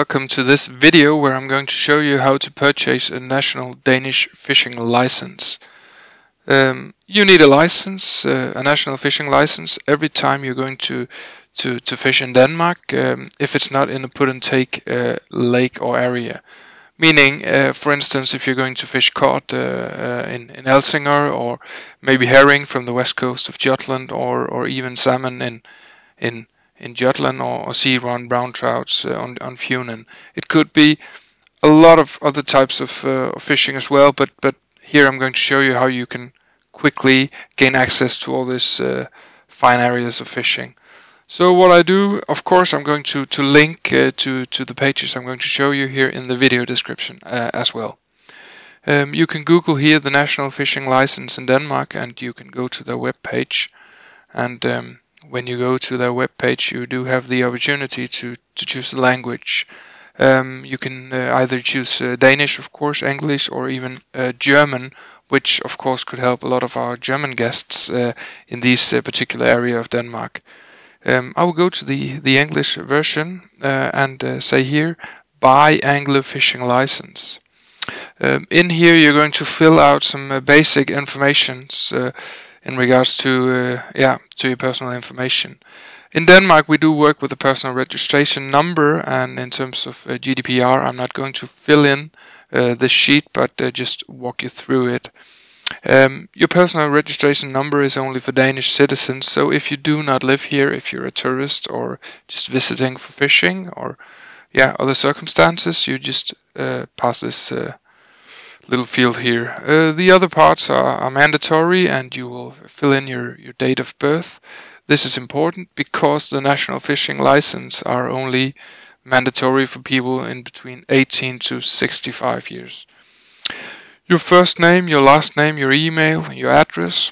welcome to this video where I'm going to show you how to purchase a national Danish fishing license. You need a license, a national fishing license, every time you're going to fish in Denmark, if it's not in a put and take lake or area. Meaning, for instance, if you're going to fish cod in Helsingør, or maybe herring from the west coast of Jutland, or even salmon in Jutland, or sea-run brown trouts on Funen. It could be a lot of other types of fishing as well, but here I'm going to show you how you can quickly gain access to all these fine areas of fishing. So what I do, of course, I'm going to link to the pages I'm going to show you here in the video description as well. You can Google here the National Fishing License in Denmark, and you can go to their web page. And when you go to their web page, you do have the opportunity to choose the language. You can either choose Danish, of course, English, or even German, which of course could help a lot of our German guests in this particular area of Denmark. I will go to the English version and say here, buy angler fishing license. In here you're going to fill out some basic informations in regards to your personal information. In Denmark we do work with a personal registration number, and in terms of GDPR I'm not going to fill in the sheet, but just walk you through it. Your personal registration number is only for Danish citizens, so if you do not live here, if you're a tourist or just visiting for fishing or other circumstances, you just pass this little field here. The other parts are mandatory, and you will fill in your date of birth. This is important because the national fishing license are only mandatory for people in between 18 to 65 years. Your first name, your last name, your email, your address,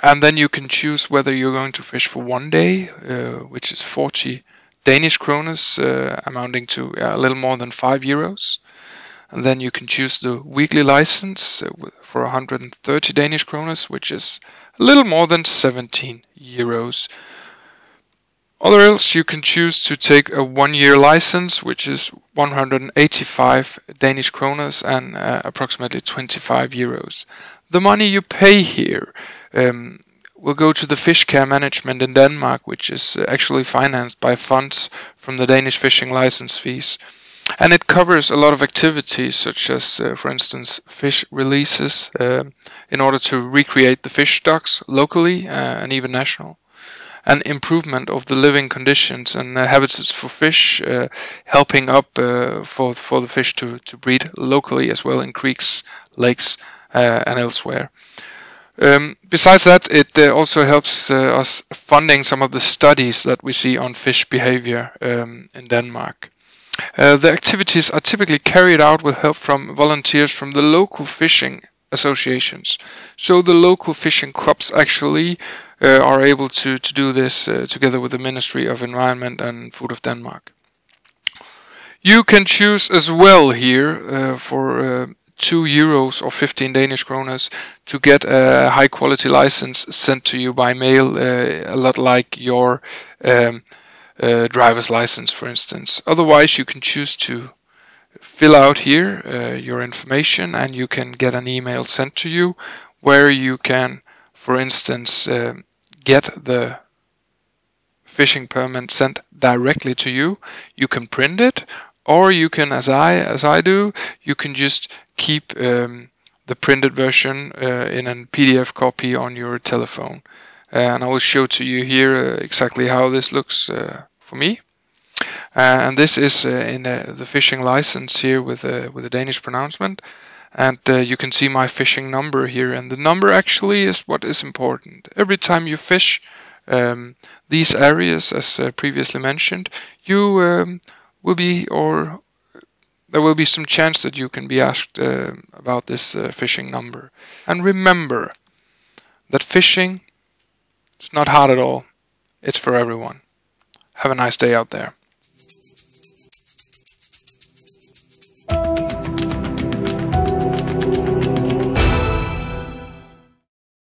and then you can choose whether you're going to fish for 1 day, which is 40 Danish kroners, amounting to a little more than €5. And then you can choose the weekly license for 130 Danish kroners, which is a little more than €17. Or else you can choose to take a 1-year license, which is 185 Danish kroners and approximately €25. The money you pay here will go to the fish care management in Denmark, which is actually financed by funds from the Danish fishing license fees. And it covers a lot of activities, such as, for instance, fish releases in order to recreate the fish stocks locally and even national. And improvement of the living conditions and habitats for fish, helping up for the fish to breed locally as well in creeks, lakes and elsewhere. Besides that, it also helps us funding some of the studies that we see on fish behavior in Denmark. The activities are typically carried out with help from volunteers from the local fishing associations. So the local fishing clubs actually are able to do this together with the Ministry of Environment and Food of Denmark. You can choose as well here for €2 or 15 Danish kroners to get a high quality license sent to you by mail, a lot like your driver's license, for instance. Otherwise you can choose to fill out here your information, and you can get an email sent to you where you can, for instance, get the fishing permit sent directly to you. You can print it, or you can, as I do, you can just keep the printed version in a PDF copy on your telephone. And I will show to you here exactly how this looks for me. And this is in the fishing license here with a Danish pronouncement, and you can see my fishing number here, and the number actually is what is important. Every time you fish these areas, as previously mentioned, you will be, or there will be some chance that you can be asked about this fishing number. And remember that fishing is not hard at all. It's for everyone. Have a nice day out there.